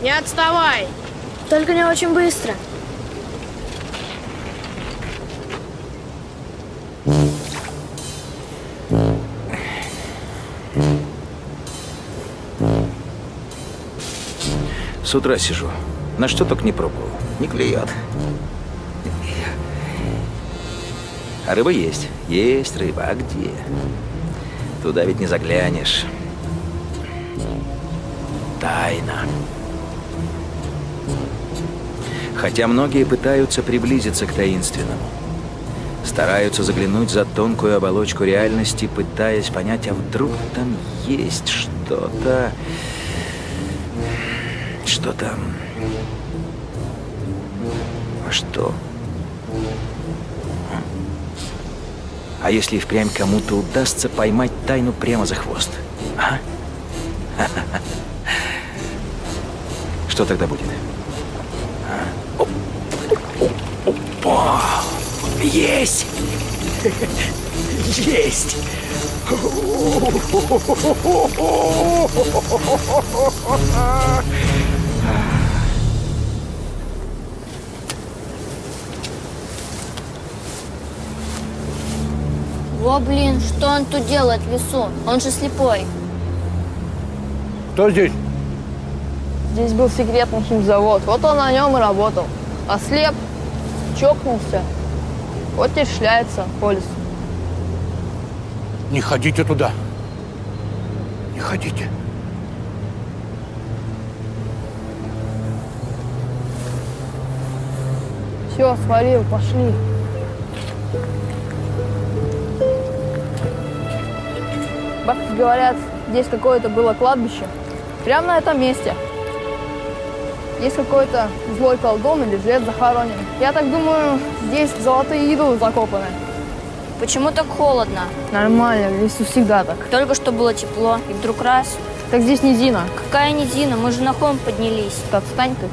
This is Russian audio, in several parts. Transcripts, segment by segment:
Не отставай! Только не очень быстро. С утра сижу. На что только не пробовал. Не клюет. А рыба есть. Есть рыба. А где? Туда ведь не заглянешь. Тайна. Хотя многие пытаются приблизиться к таинственному. Стараются заглянуть за тонкую оболочку реальности, пытаясь понять, а вдруг там есть что-то... Что там? А что? А если и впрямь кому-то удастся поймать тайну прямо за хвост? А? Что тогда будет? А? О, есть! Есть! О, блин, что он тут делает в лесу? Он же слепой. Кто здесь? Здесь был секретный химзавод. Вот он на нем и работал. Ослеп, чокнулся. Вот теперь шляется по лесу. Не ходите туда. Не ходите. Все, свалил, пошли. Бабки говорят, здесь какое-то было кладбище. Прямо на этом месте. Есть какой-то злой колдун или жрец захоронен. Я так думаю, здесь золотые идолы закопаны. Почему так холодно? Нормально, в лесу всегда так. Только что было тепло, и вдруг раз. Так здесь низина. Какая низина? Мы же на холм поднялись. Так, встань ты.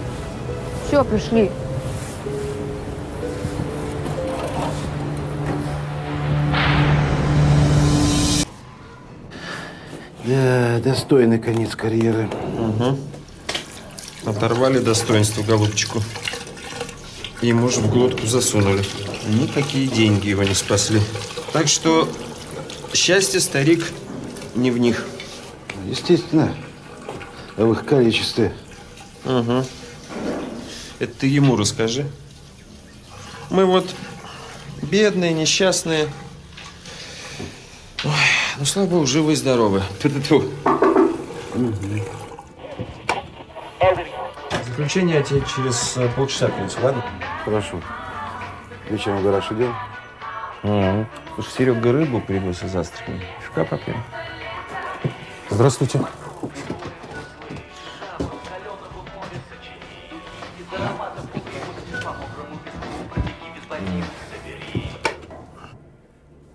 Все, пришли. Да, достойный конец карьеры. Угу. Оторвали достоинство голубчику. Ему же в глотку засунули. Никакие деньги его не спасли. Так что счастье, старик, не в них. Естественно, в их количестве. Угу. Это ты ему расскажи. Мы вот бедные, несчастные. Ой, ну, слава богу, живы и здоровы. Ту-ту-ту. Заключение я тебе через полчаса принесу, ладно? Хорошо. Вечером в гараж идем? Угу. Слушай, Серега рыбу привез из Астрахани. Фига попьем. Здравствуйте.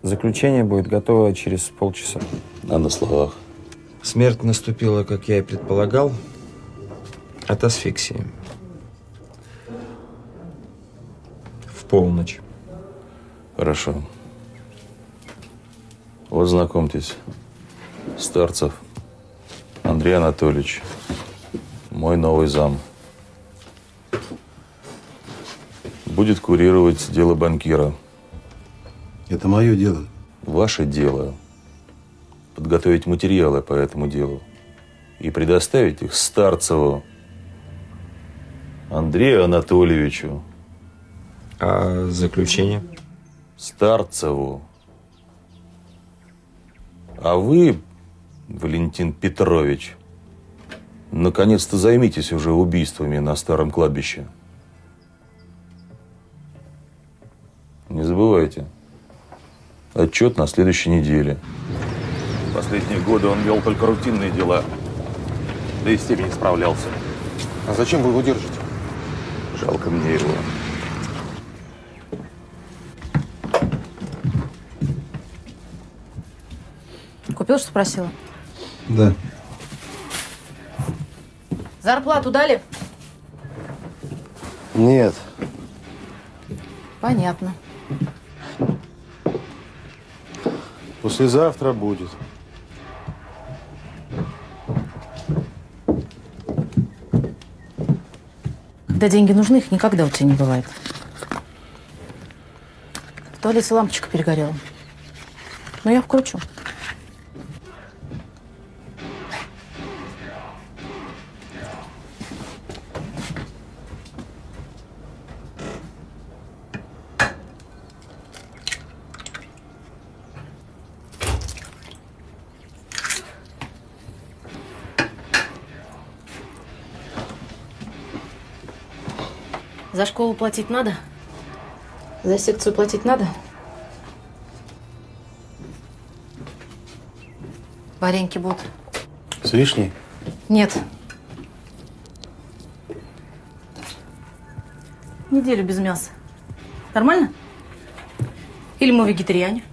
Заключение будет готово через полчаса. А на словах? Смерть наступила, как я и предполагал, от асфиксии. В полночь. Хорошо. Вот знакомьтесь. Старцев Андрей Анатольевич. Мой новый зам. Будет курировать дело банкира. Это мое дело. Ваше дело подготовить материалы по этому делу и предоставить их Старцеву Андрею Анатольевичу. А заключение? Старцеву. А вы, Валентин Петрович, наконец-то займитесь уже убийствами на старом кладбище. Не забывайте. Отчет на следующей неделе. Последние годы он вел только рутинные дела. Да и с теми не справлялся. А зачем вы его держите? Жалко мне его. Купил, что спросила? Да. Зарплату дали? Нет. Понятно. Послезавтра будет. Когда деньги нужны, их никогда у тебя не бывает. В туалете лампочка перегорела. Но я вкручу. За школу платить надо? За секцию платить надо? Вареньки будут. С вишней? Нет. Неделю без мяса. Нормально? Или мы вегетариане?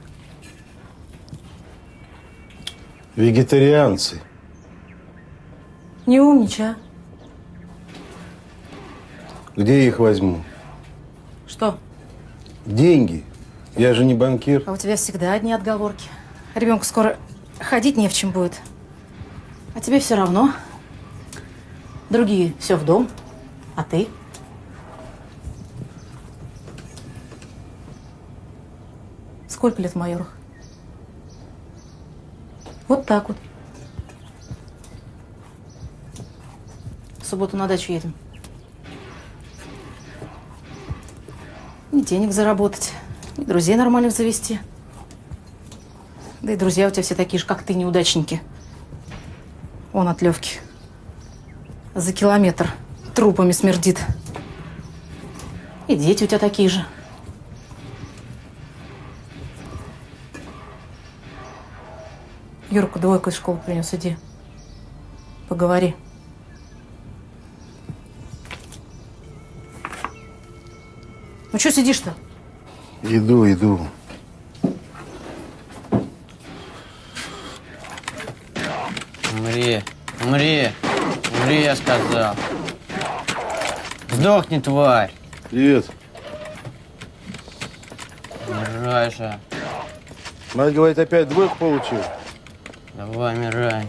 Вегетарианцы. Не умничай, а? Где я их возьму? Что? Деньги. Я же не банкир. А у тебя всегда одни отговорки. Ребенку скоро ходить не в чем будет. А тебе все равно. Другие все в дом. А ты? Сколько лет в майорах? Вот так вот. В субботу на дачу едем. Ни денег заработать, ни друзей нормальных завести. Да и друзья у тебя все такие же, как ты, неудачники. Он от Левки. За километр трупами смердит. И дети у тебя такие же. Юрку двойку из школы принес, иди. Поговори. Ну что сидишь-то? Иду. Умри, я сказал. Сдохни, тварь. Привет. Умирай же. Мать говорит, опять двойку получил. Давай, умирай.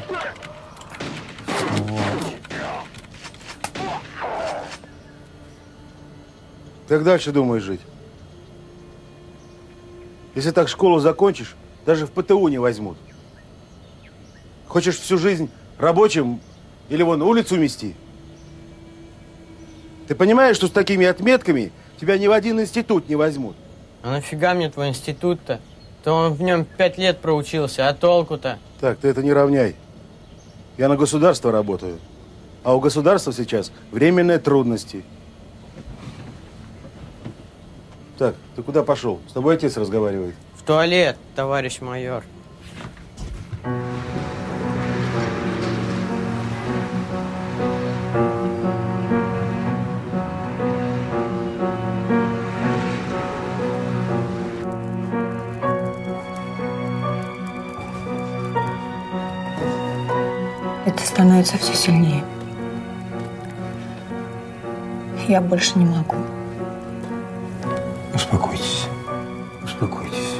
Сволочь. Как дальше думаешь жить? Если так школу закончишь, даже в ПТУ не возьмут. Хочешь всю жизнь рабочим или вон улицу мести? Ты понимаешь, что с такими отметками тебя ни в один институт не возьмут? А нафига мне твой институт-то? То он в нем 5 лет проучился, а толку-то? Так, ты это не равняй. Я на государство работаю. А у государства сейчас временные трудности. Так, ты куда пошел? С тобой отец разговаривает. В туалет, товарищ майор. Это становится все сильнее. Я больше не могу. Успокойтесь. Успокойтесь.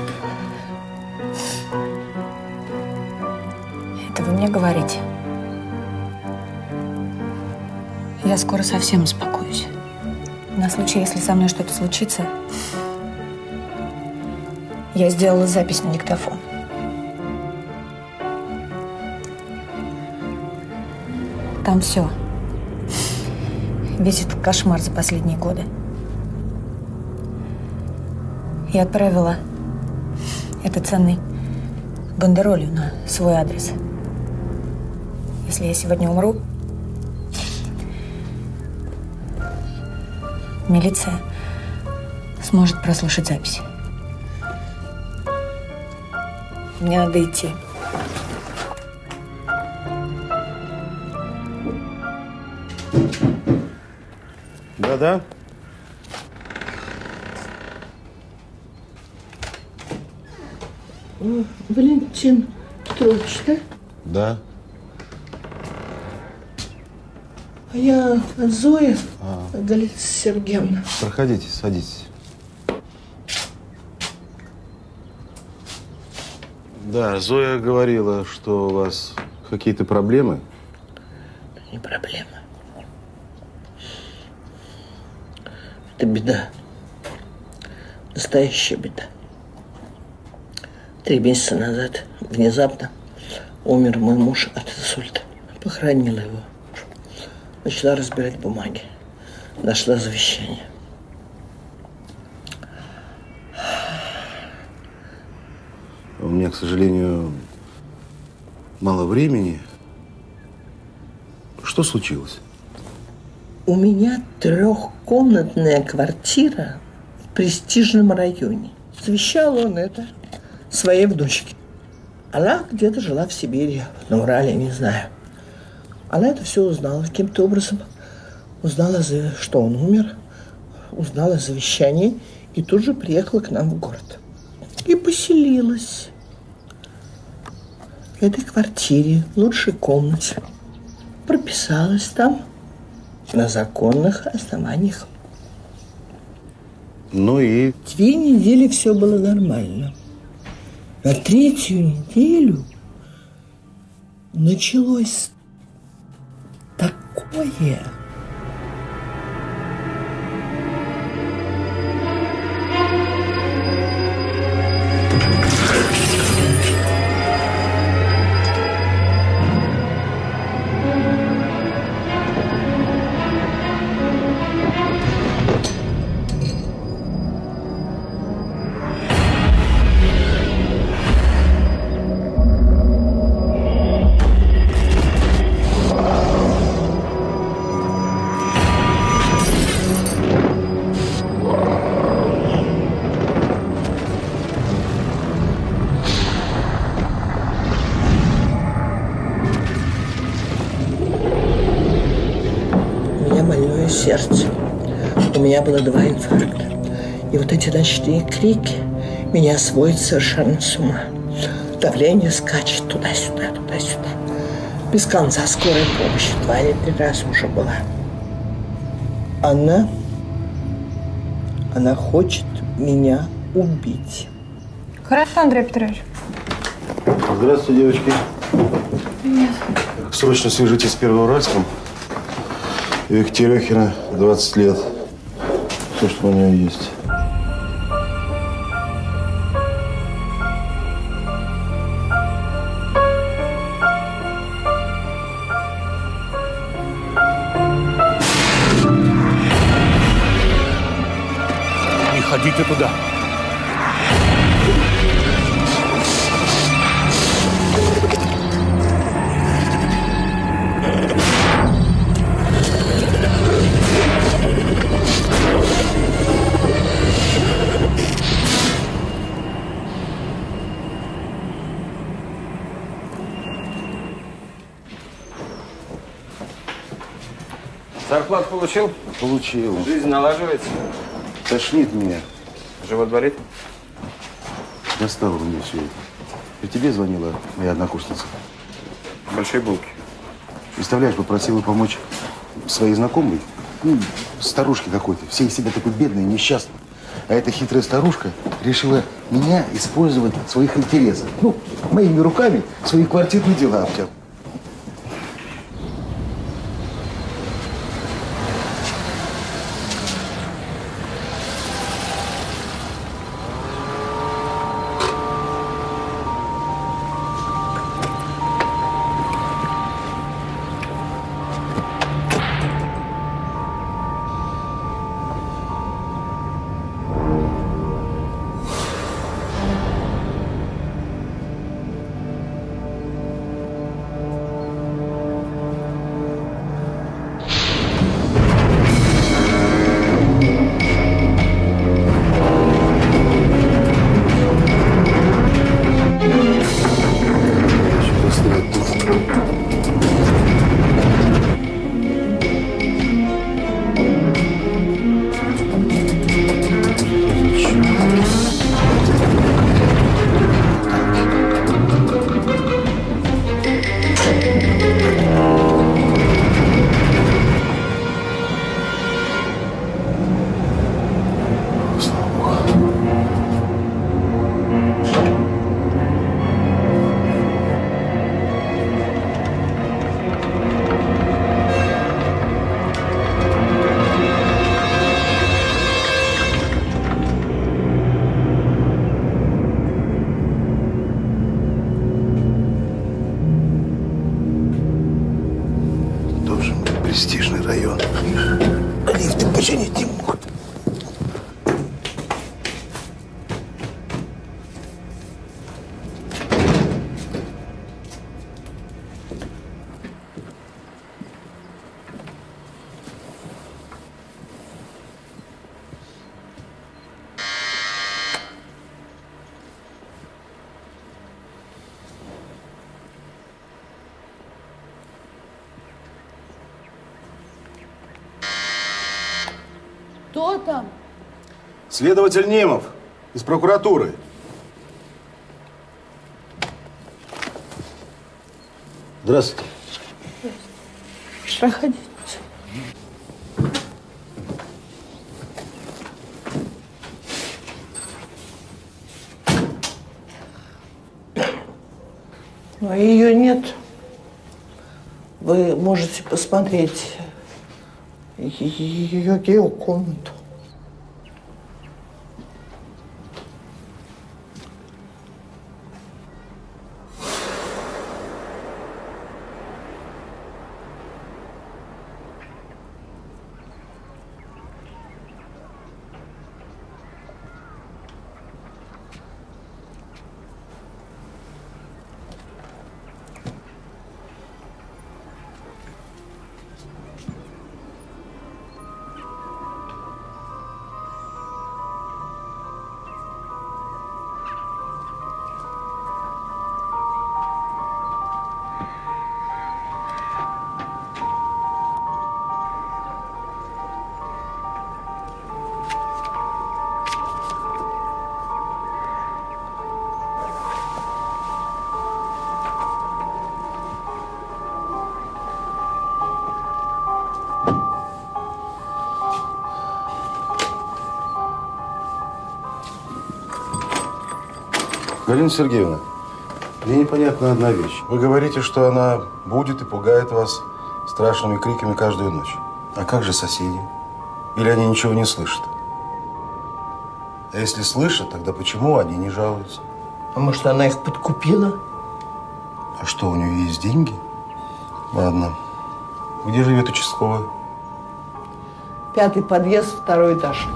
Это вы мне говорите. Я скоро совсем успокоюсь. На случай, если со мной что-то случится, я сделала запись на диктофон. Там все. Весь этот кошмар за последние годы. Я отправила это ценной бандеролью на свой адрес. Если я сегодня умру, милиция сможет прослушать запись. Мне надо идти. Да-да. Валентин Петрович, да? Да. А я от Зои, Галина Сергеевна. Проходите, садитесь. Да, Зоя говорила, что у вас какие-то проблемы. Не проблема. Это беда. Настоящая беда. 3 месяца назад внезапно умер мой муж от инсульта. Похоронила его. Начала разбирать бумаги. Нашла завещание. У меня, к сожалению, мало времени. Что случилось? У меня 3-комнатная квартира в престижном районе. Завещал он это своей внучке. Она где-то жила в Сибири, на Урале, не знаю. Она это все узнала каким-то образом. Узнала, что он умер, узнала завещание и тут же приехала к нам в город. И поселилась в этой квартире, в лучшей комнате. Прописалась там на законных основаниях. Ну и? 2 недели все было нормально. На 3-ю неделю началось такое. Сердце. У меня было 2 инфаркта. И вот эти ночные крики меня сводят совершенно с ума. Давление скачет туда-сюда, туда-сюда. Без конца скорая помощь 2 или 3 раза уже была. Она хочет меня убить. Хорошо, Андрей Петрович. Здравствуйте, девочки. Нет. Срочно свяжитесь с Первоуральском. Вик Терехина, 20 лет. Все, что у нее есть. Не ходите туда. Зарплату получил? Получил. Жизнь налаживается? Тошнит меня. Живот болит? Достало мне все это. И тебе звонила моя однокурсница. Большие булки. Представляешь, попросила помочь своей знакомой. Старушке какой-то. Все из себя такой бедный, несчастный. А эта хитрая старушка решила меня использовать в своих интересах. Моими руками свои квартирные дела обтянула. Престижный район. Лифты починить не могут. Кто там? Следователь Немов из прокуратуры. Здравствуйте. Проходите. Но ее нет. Вы можете посмотреть ее геокомнату. Галина Сергеевна, мне непонятна одна вещь. Вы говорите, что она будет и пугает вас страшными криками каждую ночь. А как же соседи? Или они ничего не слышат? А если слышат, тогда почему они не жалуются? А может, она их подкупила? А что, у нее есть деньги? Ладно. Где живет участковый? 5-й подъезд, 2-й этаж.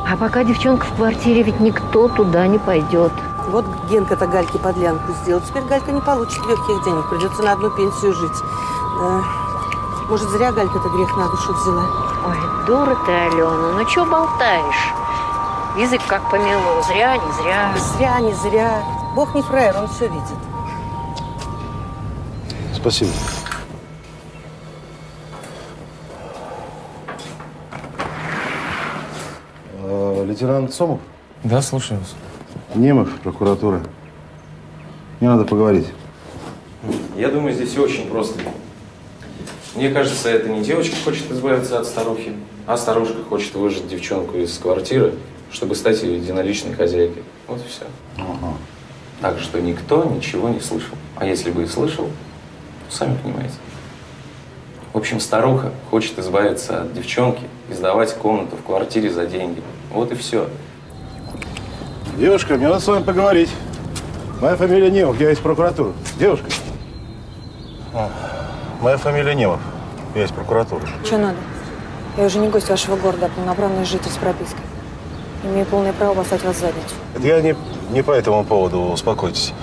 А пока девчонка в квартире, ведь никто туда не пойдет. Вот Генка-то Гальке подлянку сделал. Теперь Галька не получит легких денег. Придется на одну пенсию жить. Да. Может, зря Галька-то грех на душу взяла. Ой, дура ты, Алена, ну что болтаешь? Язык как помело. Зря, не зря. Зря, не зря. Бог не фраер, он все видит. Спасибо. Лейтенант Сомов? Да, слушаю вас. Немов, прокуратура. Мне надо поговорить. Я думаю, здесь все очень просто. Мне кажется, это не девочка хочет избавиться от старухи, а старушка хочет выжать девчонку из квартиры, чтобы стать ее единоличной хозяйкой. Вот и все. Ага. Так что никто ничего не слышал. А если бы и слышал, то сами понимаете. В общем, старуха хочет избавиться от девчонки и сдавать комнату в квартире за деньги. Вот и все. Девушка, мне надо с вами поговорить. Моя фамилия Немов, я из прокуратуры. Девушка. Моя фамилия Немов, я из прокуратуры. Что надо? Я уже не гость вашего города, а полноправный житель с пропиской. Имею полное право послать вас в задницу. Это я не по этому поводу, успокойтесь.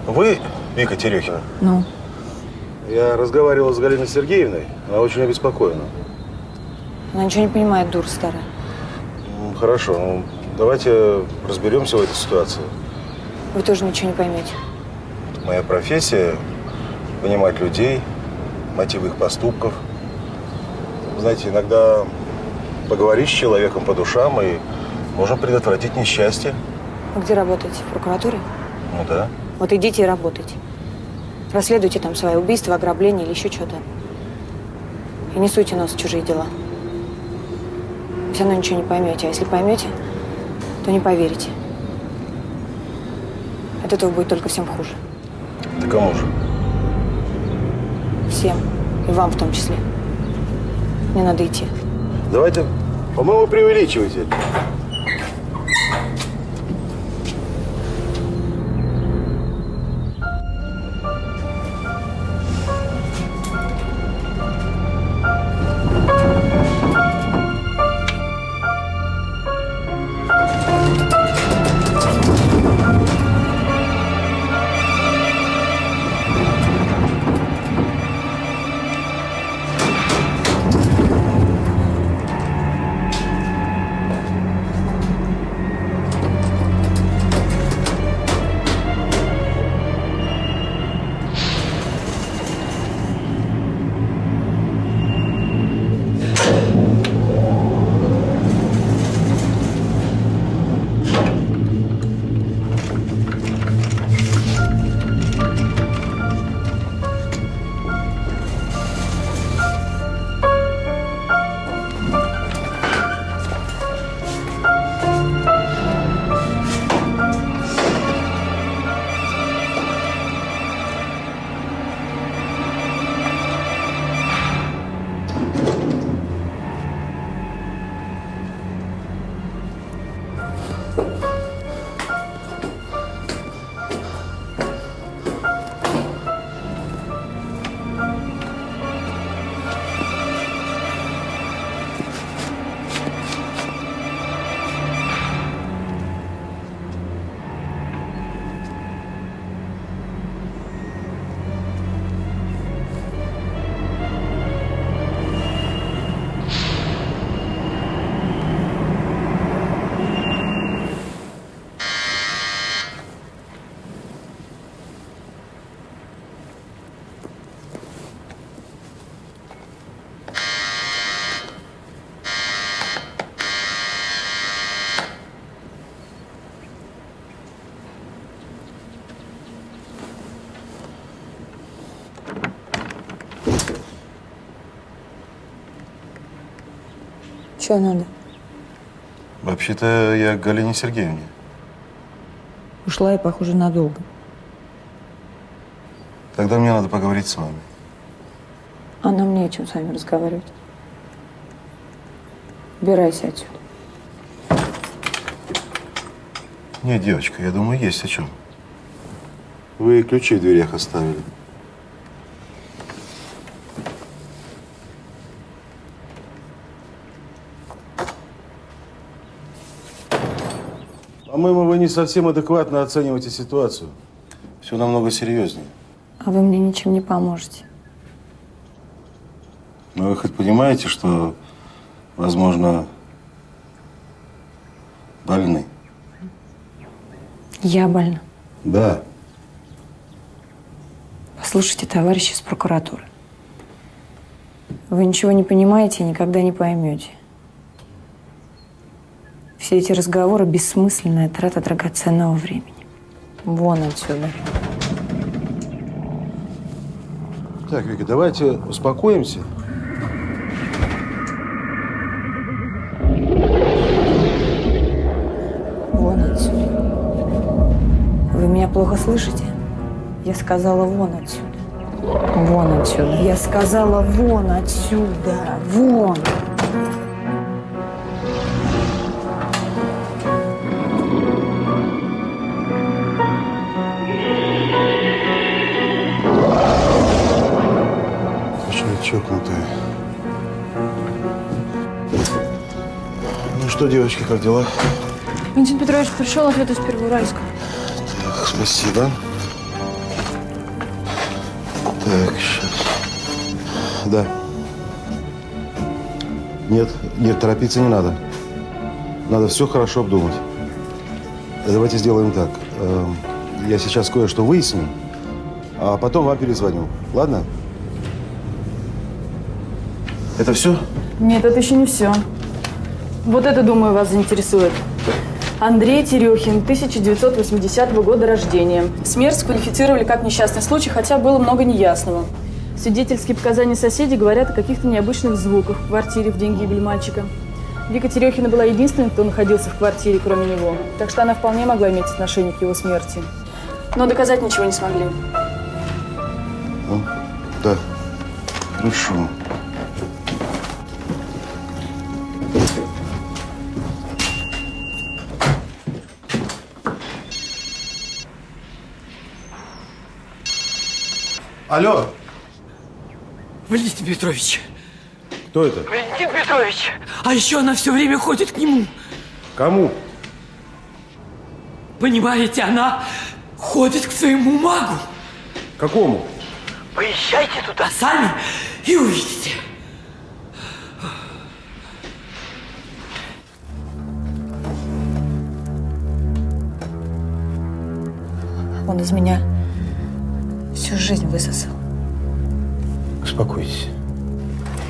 Вы Вика Терехина? Ну? Я разговаривал с Галиной Сергеевной, она очень обеспокоена. Она ничего не понимает, дура старая. Хорошо, ну, давайте разберемся в этой ситуации. Вы тоже ничего не поймете. Моя профессия – понимать людей, мотивы их поступков. Знаете, иногда поговорить с человеком по душам и можно предотвратить несчастье. Вы где работаете? В прокуратуре? Ну да. Вот идите и работайте. Расследуйте там свои убийства, ограбления или еще что-то. И не суйте нос в чужие дела. Вы все равно ничего не поймете. А если поймете, то не поверите. От этого будет только всем хуже. Да кому же? Всем. И вам в том числе. Мне надо идти. Давайте, по-моему, преувеличиваете. Чего надо? Вообще-то я к Галине Сергеевне. Ушла и, похоже, надолго. Тогда мне надо поговорить с вами. А нам не о чем с вами разговаривать. Убирайся отсюда. Нет, девочка, я думаю, есть о чем. Вы ключи в дверях оставили. По-моему, вы не совсем адекватно оцениваете ситуацию. Все намного серьезнее. А вы мне ничем не поможете. Но вы хоть понимаете, что, возможно, больны? Я больна. Да. Послушайте, товарищи из прокуратуры. Вы ничего не понимаете и никогда не поймете. Все эти разговоры – бессмысленная трата драгоценного времени. Вон отсюда. Так, Вика, давайте успокоимся. Вон отсюда. Вы меня плохо слышите? Я сказала вон отсюда. Вон отсюда. Я сказала вон отсюда. Вон. Чокнутая. Ну что, девочки, как дела? Валентин Петрович пришел ответ из Первоуральска. Так, спасибо. Так, сейчас. Да. Нет, торопиться не надо. Надо все хорошо обдумать. Давайте сделаем так. Я сейчас кое-что выясню, а потом вам перезвоню. Ладно? Это все? Нет, это еще не все. Вот это, думаю, вас заинтересует. Андрей Терехин, 1980 года рождения. Смерть сквалифицировали как несчастный случай, хотя было много неясного. Свидетельские показания соседей говорят о каких-то необычных звуках в квартире в день гибели мальчика. Вика Терехина была единственной, кто находился в квартире, кроме него. Так что она вполне могла иметь отношение к его смерти. Но доказать ничего не смогли. Да. Хорошо. Алло. Валентин Петрович. Кто это? Валентин Петрович. А еще она все время ходит к нему. Кому? Понимаете, она ходит к своему магу. Какому? Поезжайте туда сами и увидите. Он из меня всю жизнь высосал. Успокойтесь.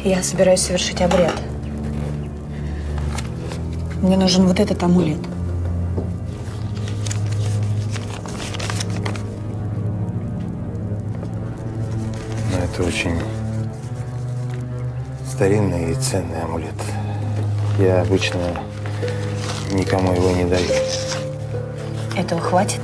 Я собираюсь совершить обряд. Мне нужен вот этот амулет. Но это очень старинный и ценный амулет. Я обычно никому его не даю. Этого хватит?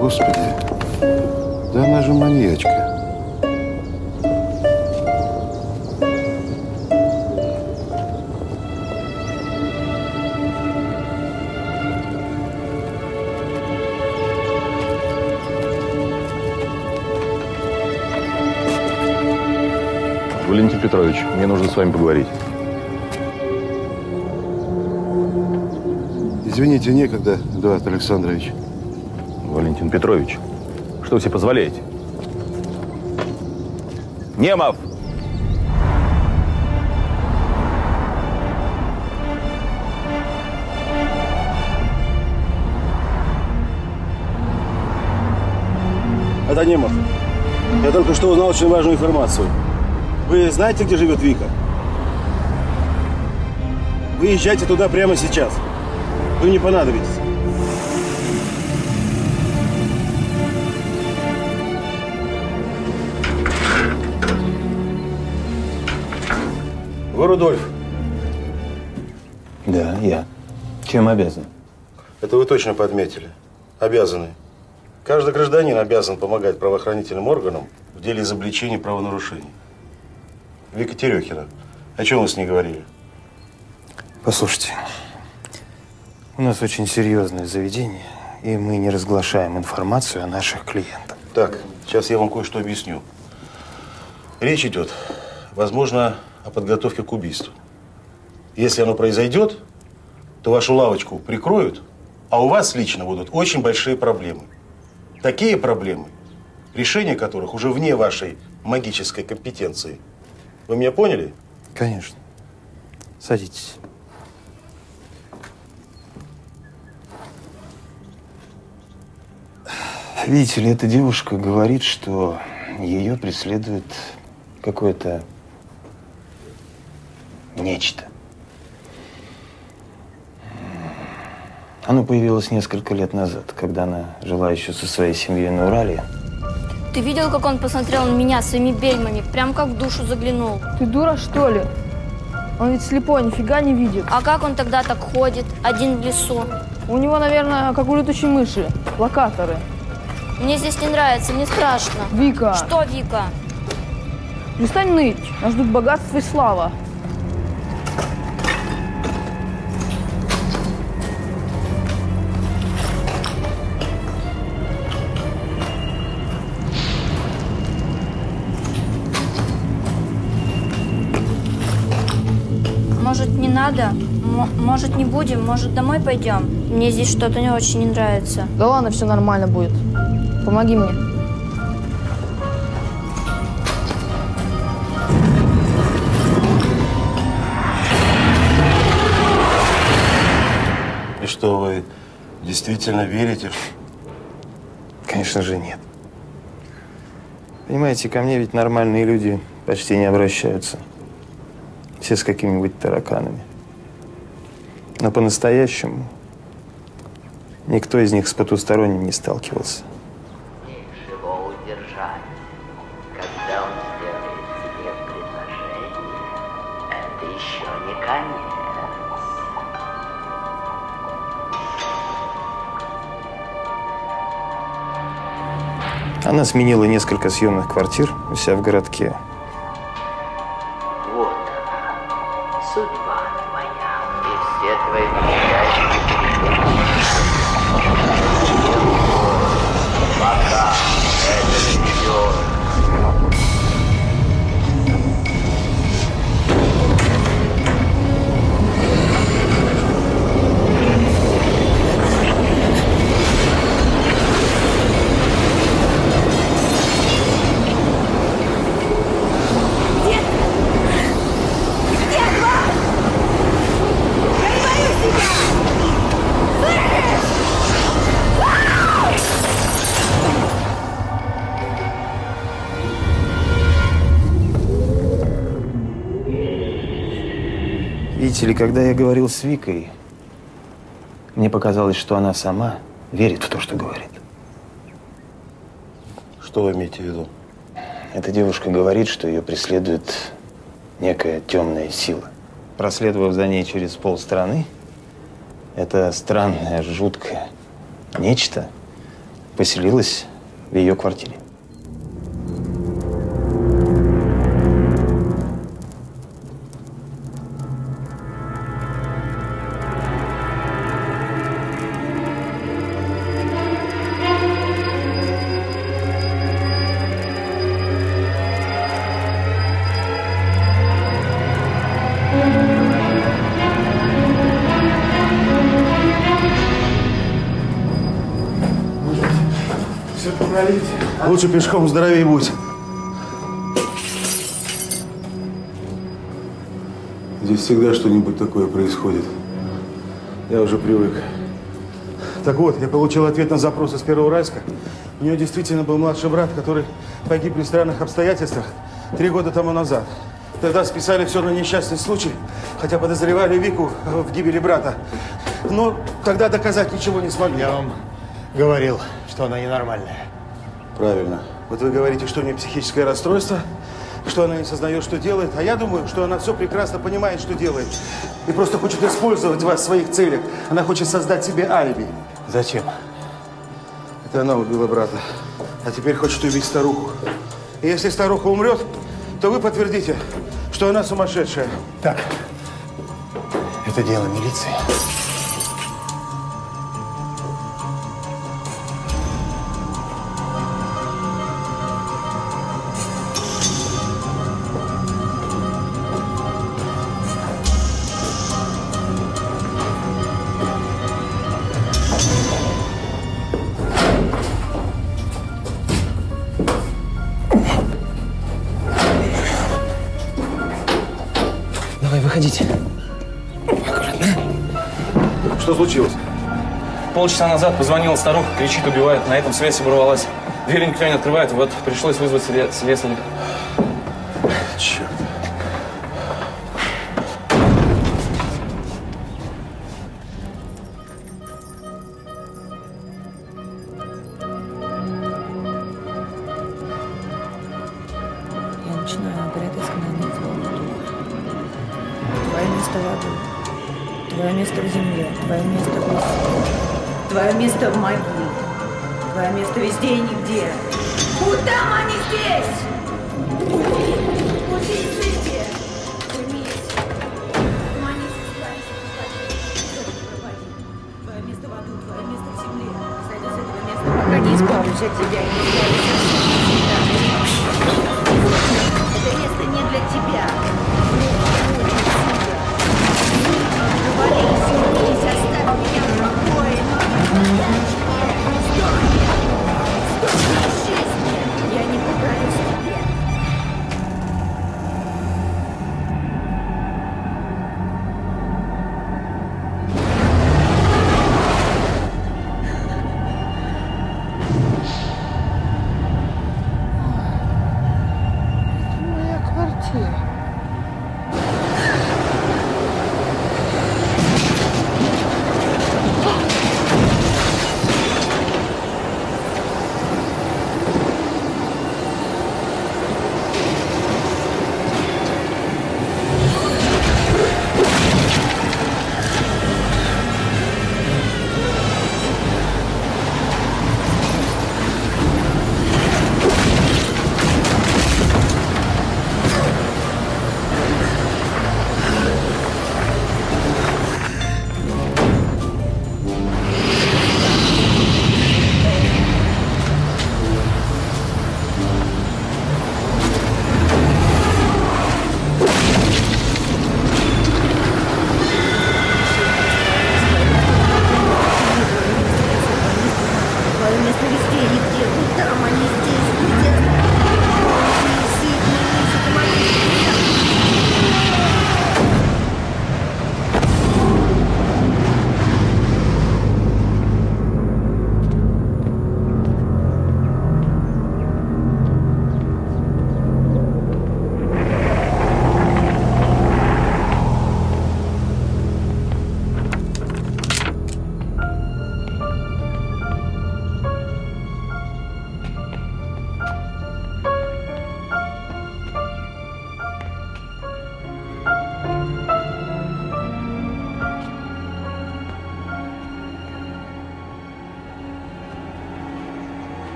Господи, да она же маньячка. Валентин Петрович, мне нужно с вами поговорить. Извините, некогда, Эдуард Александрович. Валентин Петрович, что вы себе позволяете? Немов! Немов. Я только что узнал очень важную информацию. Вы знаете, где живет Вика? Вы езжайте туда прямо сейчас. Вы не понадобитесь. Вы Рудольф? Да, я. Чем обязан? Это вы точно подметили. Обязаны. Каждый гражданин обязан помогать правоохранительным органам в деле изобличения правонарушений. Вика Терехина. О чем вы с ней говорили? Послушайте, у нас очень серьезное заведение, и мы не разглашаем информацию о наших клиентах. Так, сейчас я вам кое-что объясню. Речь идет, возможно, о подготовке к убийству. Если оно произойдет, то вашу лавочку прикроют, а у вас лично будут очень большие проблемы. Такие проблемы, решение которых уже вне вашей магической компетенции. Вы меня поняли? Конечно. Садитесь. Видите ли, эта девушка говорит, что ее преследует какое-то нечто. Оно появилось несколько лет назад, когда она жила еще со своей семьей на Урале. Ты видел, как он посмотрел на меня своими бельмами? Прям как в душу заглянул. Ты дура, что ли? Он ведь слепой, нифига не видит. А как он тогда так ходит, один в лесу? У него, наверное, как у летучей мыши, локаторы. Мне здесь не нравится, мне страшно. Вика! Что, Вика? Перестань ныть, нас ждут богатство и слава. Может, не надо? Может, не будем? Может, домой пойдем? Мне здесь что-то не очень не нравится. Да ладно, все нормально будет. Помоги мне. И что, вы действительно верите? Конечно же, нет. Понимаете, ко мне ведь нормальные люди почти не обращаются. Все с какими-нибудь тараканами. Но по-настоящему никто из них с потусторонним не сталкивался. Его удержать. Когда он сделает тебе предложение, это еще не конец. Она сменила несколько съемных квартир у себя в городке. Вот она, судьба твоя, и все твои несчастья. Пока это идет. Видите ли, когда я говорил с Викой, мне показалось, что она сама верит в то, что говорит. Что вы имеете в виду? Эта девушка говорит, что ее преследует некая темная сила. Проследовав за ней через полстраны, это странное, жуткое нечто поселилось в ее квартире. Лучше пешком, здоровее будь. Здесь всегда что-нибудь такое происходит. Я уже привык. Так вот, я получил ответ на запрос из Первоуральска. У нее действительно был младший брат, который погиб при странных обстоятельствах 3 года тому назад. Тогда списали все на несчастный случай, хотя подозревали Вику в гибели брата. Но тогда доказать ничего не смогли. Я вам говорил, что она ненормальная. Правильно. Вот вы говорите, что у нее психическое расстройство, что она не сознает, что делает. А я думаю, что она все прекрасно понимает, что делает. И просто хочет использовать вас в своих целях. Она хочет создать себе алиби. Зачем? Это она убила брата. А теперь хочет убить старуху. И если старуха умрет, то вы подтвердите, что она сумасшедшая. Так, это дело милиции. Давай, выходите. Что случилось? Полчаса назад позвонила старуха, кричит, убивает. На этом связь оборвалась. Дверь никто не открывает, вот пришлось вызвать слесаря. Черт. Я начинаю обряд изгнания злого духа. Твое место в аду, твое место в земле, твое место в воздухе, твое место в могиле, твое место везде и нигде. Куда они здесь? Убийцы! Умись! Уманись, твое место в аду, твое место в земле. Сойди с этого места, пока не избавлюсь от тебя и не избавлюсь от тебя. Это место не для тебя. Провались, умнись, оставь меня в покое. Сдохни! Сдохни, исчезни! Я не покорюсь тебе.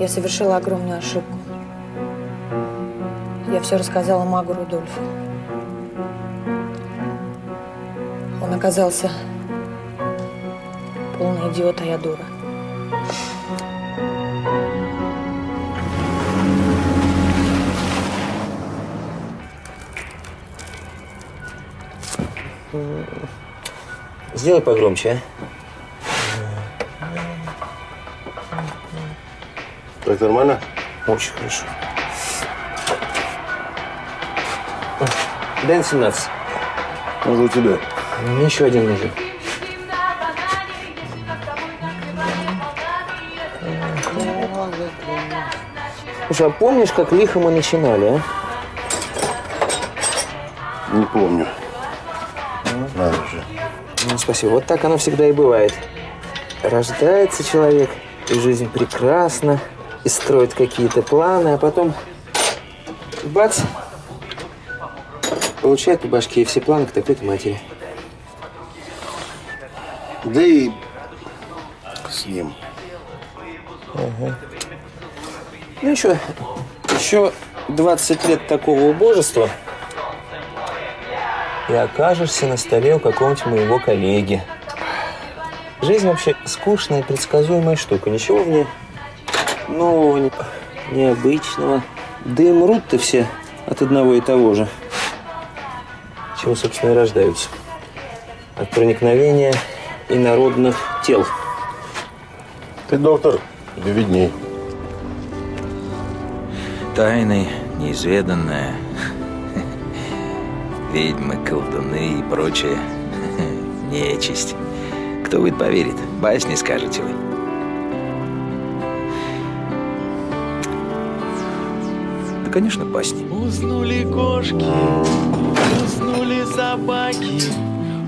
Я совершила огромную ошибку. Я все рассказала магу Рудольфу. Он оказался полный идиот, а я дура. Сделай погромче, Так нормально? Очень хорошо. Дай на 17. Это у тебя. Мне еще один нужен. Слушай, а помнишь, как лихо мы начинали, а? Не помню. Надо же. Ну, спасибо. Вот так оно всегда и бывает. Рождается человек, и жизнь прекрасна, и строит какие-то планы, а потом бац! Получает по башке, и все планы к такой-то матери. Да и с ним. Ага. Ну еще 20 лет такого убожества, и окажешься на столе у какого-нибудь моего коллеги. Жизнь вообще скучная и предсказуемая штука. Ничего в ней нового, необычного. Да и мрут-то все от одного и того же. Чего, собственно, и рождаются. От проникновения инородных тел. Ты доктор, тебе видней. Тайны, неизведанное, ведьмы, колдуны и прочее нечисть. Кто будет поверит? Басни скажете вы. Да, конечно, басни. Уснули кошки, уснули собаки,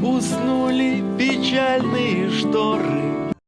уснули печальные шторы.